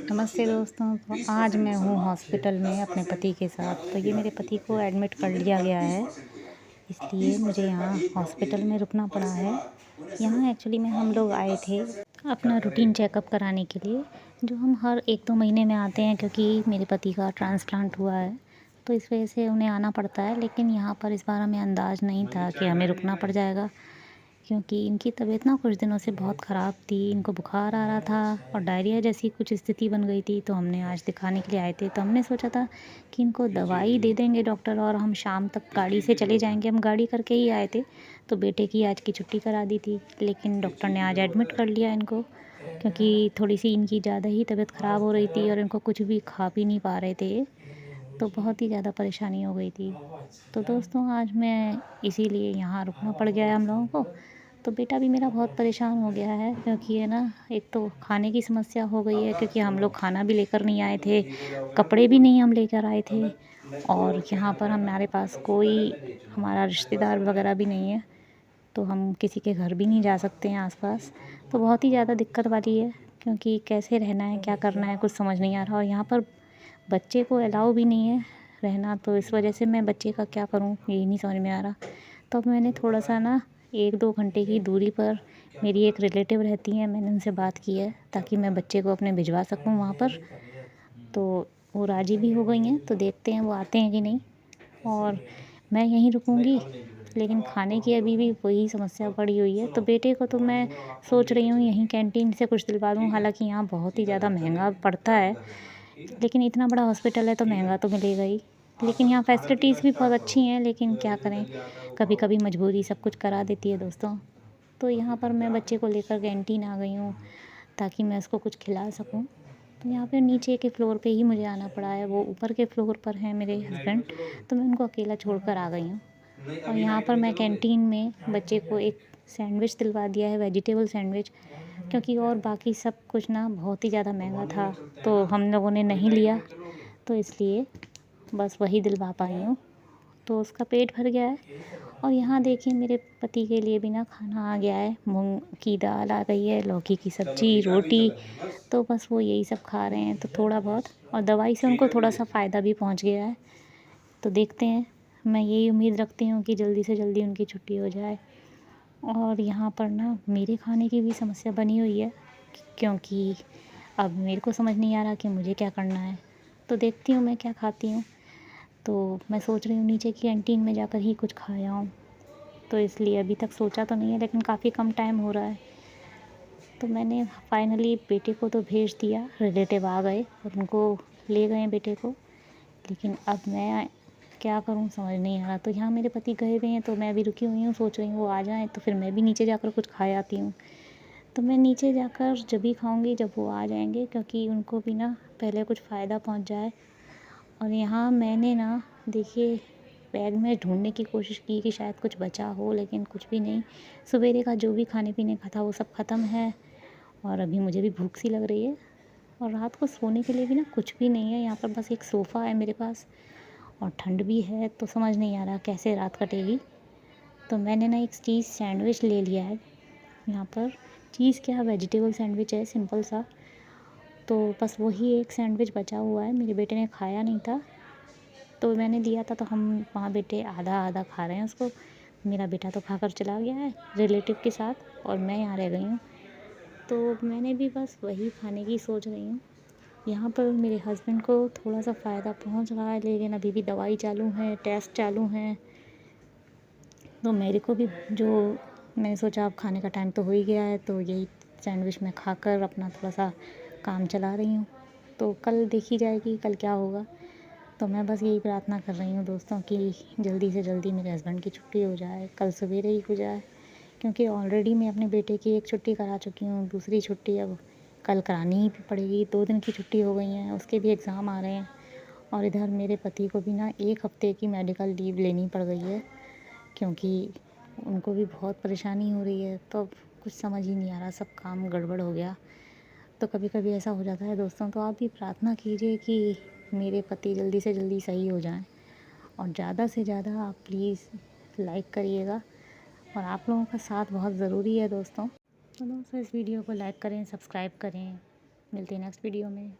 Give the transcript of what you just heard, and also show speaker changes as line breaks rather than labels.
नमस्ते दोस्तों। तो आज मैं हूँ हॉस्पिटल में अपने पति के साथ। तो ये मेरे पति को एडमिट कर लिया गया है, इसलिए मुझे यहाँ हॉस्पिटल में रुकना पड़ा है। यहाँ एक्चुअली में हम लोग आए थे अपना रूटीन चेकअप कराने के लिए, जो हम हर 1-2 महीने में आते हैं, क्योंकि मेरे पति का ट्रांसप्लांट हुआ है तो इस वजह से उन्हें आना पड़ता है। लेकिन यहाँ पर इस बार हमें अंदाज़ नहीं था कि हमें रुकना पड़ जाएगा, क्योंकि इनकी तबीयत ना कुछ दिनों से बहुत ख़राब थी। इनको बुखार आ रहा था और डायरिया जैसी कुछ स्थिति बन गई थी। तो हमने आज दिखाने के लिए आए थे, तो हमने सोचा था कि इनको दवाई दे देंगे डॉक्टर और हम शाम तक गाड़ी से चले जाएंगे। हम गाड़ी करके ही आए थे, तो बेटे की आज की छुट्टी करा दी थी, लेकिन डॉक्टर ने आज एडमिट कर लिया इनको, क्योंकि थोड़ी सी इनकी ज़्यादा ही तबीयत ख़राब हो रही थी और इनको कुछ भी खा पी नहीं पा रहे थे, तो बहुत ही ज़्यादा परेशानी हो गई थी। तो दोस्तों, आज मैं इसीलिए यहाँ रुकना पड़ गया है हम लोगों को। तो बेटा भी मेरा बहुत परेशान हो गया है, क्योंकि है ना, एक तो खाने की समस्या हो गई है, क्योंकि हम लोग खाना भी लेकर नहीं आए थे, कपड़े भी नहीं हम लेकर आए थे, और यहाँ पर हमारे पास कोई हमारा रिश्तेदार वगैरह भी नहीं है, तो हम किसी के घर भी नहीं जा सकते हैं आसपास। तो बहुत ही ज़्यादा दिक्कत वाली है, क्योंकि कैसे रहना है, क्या करना है, कुछ समझ नहीं आ रहा। और यहाँ पर बच्चे को अलाउ भी नहीं है रहना, तो इस वजह से मैं बच्चे का क्या करूँ यही नहीं समझ में आ रहा। तो अब मैंने थोड़ा सा ना 1-2 घंटे की दूरी पर मेरी एक रिलेटिव रहती हैं, मैंने उनसे बात की है ताकि मैं बच्चे को अपने भिजवा सकूँ वहाँ पर। तो वो राज़ी भी हो गई हैं, तो देखते हैं वो आते हैं कि नहीं। और मैं यहीं रुकूँगी, लेकिन खाने की अभी भी वही समस्या पड़ी हुई है। तो बेटे को तो मैं सोच रही हूँ यहीं कैंटीन से कुछ दिलवा दूँ, हालाँकि यहाँ बहुत ही ज़्यादा महँगा पड़ता है, लेकिन इतना बड़ा हॉस्पिटल है तो महँगा तो मिलेगा ही। लेकिन यहाँ फैसिलिटीज़ भी बहुत अच्छी हैं, लेकिन क्या करें, कभी-कभी मजबूरी सब कुछ करा देती है दोस्तों। तो यहाँ पर मैं बच्चे को लेकर कैंटीन आ गई हूँ ताकि मैं उसको कुछ खिला सकूँ। तो यहाँ पे नीचे के फ्लोर पे ही मुझे आना पड़ा है, वो ऊपर के फ्लोर पर हैं मेरे हस्बैंड, तो मैं उनको अकेला छोड़कर आ गई हूँ। और यहाँ पर मैं कैंटीन में बच्चे को एक सैंडविच दिलवा दिया है, वेजिटेबल सैंडविच, क्योंकि और बाकी सब कुछ ना बहुत ही ज़्यादा महंगा था, तो हम लोगों ने नहीं लिया, तो इसलिए बस वही दिलवा पाई हूँ। तो उसका पेट भर गया है। और यहाँ देखिए मेरे पति के लिए भी ना खाना आ गया है, मूंग की दाल आ गई है, लौकी की सब्ज़ी, रोटी, तो बस वो यही सब खा रहे हैं, तो थोड़ा बहुत, और दवाई से उनको थोड़ा सा फ़ायदा भी पहुँच गया है। तो देखते हैं, मैं यही उम्मीद रखती हूँ कि जल्दी से जल्दी उनकी छुट्टी हो जाए। और यहाँ पर ना मेरे खाने की भी समस्या बनी हुई है, क्योंकि अब मेरे को समझ नहीं आ रहा कि मुझे क्या करना है। तो देखती हूँ मैं क्या खाती हूँ। तो मैं सोच रही हूँ नीचे की कैंटीन में जाकर ही कुछ खा आऊँ। तो इसलिए अभी तक सोचा तो नहीं है, लेकिन काफ़ी कम टाइम हो रहा है। तो मैंने फाइनली बेटे को तो भेज दिया, रिलेटिव आ गए और उनको ले गए बेटे को। लेकिन अब मैं क्या करूँ समझ नहीं आ रहा। तो यहाँ मेरे पति गए हुए हैं, तो मैं अभी रुकी हुई हूँ, सोच रही हूँ वो आ जाएँ तो फिर मैं भी नीचे जाकर कुछ खा आती हूँ। तो मैं नीचे जाकर जब भी खाऊँगी जब वो आ जाएँगे, क्योंकि उनको भी ना पहले कुछ फ़ायदा पहुँच जाए। और यहाँ मैंने ना देखिए बैग में ढूँढने की कोशिश की कि शायद कुछ बचा हो, लेकिन कुछ भी नहीं। सवेरे का जो भी खाने-पीने का था वो सब ख़त्म है, और अभी मुझे भी भूख सी लग रही है। और रात को सोने के लिए भी ना कुछ भी नहीं है, यहाँ पर बस एक सोफ़ा है मेरे पास, और ठंड भी है, तो समझ नहीं आ रहा कैसे रात कटेगी। तो मैंने ना एक चीज़ सैंडविच ले लिया है यहाँ पर। चीज़ क्या, वेजिटेबल सैंडविच है सिंपल सा। तो बस वही एक सैंडविच बचा हुआ है, मेरे बेटे ने खाया नहीं था तो मैंने दिया था, तो हम वहाँ बेटे आधा आधा खा रहे हैं उसको। मेरा बेटा तो खाकर चला गया है रिलेटिव के साथ, और मैं यहाँ रह गई हूँ। तो मैंने भी बस वही खाने की सोच रही हूँ। यहाँ पर मेरे हस्बैंड को थोड़ा सा फ़ायदा पहुँच रहा है, लेकिन अभी भी दवाई चालू है, टेस्ट चालू हैं। तो मेरे को भी जो मैंने सोचा अब खाने का टाइम तो हो ही गया है, तो यही सैंडविच मैं खाकर अपना थोड़ा सा काम चला रही हूँ। तो कल देखी जाएगी कल क्या होगा। तो मैं बस यही प्रार्थना कर रही हूँ दोस्तों कि जल्दी से जल्दी मेरे हस्बैंड की छुट्टी हो जाए, कल सवेरे ही हो जाए, क्योंकि ऑलरेडी मैं अपने बेटे की एक छुट्टी करा चुकी हूँ, दूसरी छुट्टी अब कल करानी ही पड़ेगी। 2 दिन की छुट्टी हो गई हैं, उसके भी एग्ज़ाम आ रहे हैं। और इधर मेरे पति को भी ना 1 हफ़्ते की मेडिकल लीव लेनी पड़ गई है, क्योंकि उनको भी बहुत परेशानी हो रही है। तो अब कुछ समझ ही नहीं आ रहा, सब काम गड़बड़ हो गया। तो कभी-कभी ऐसा हो जाता है दोस्तों। तो आप भी प्रार्थना कीजिए कि मेरे पति जल्दी से जल्दी सही हो जाएँ, और ज़्यादा से ज़्यादा आप प्लीज़ लाइक करिएगा, और आप लोगों का साथ बहुत ज़रूरी है दोस्तों। तो दोस्तों इस वीडियो को लाइक करें, सब्सक्राइब करें। मिलते हैं नेक्स्ट वीडियो में।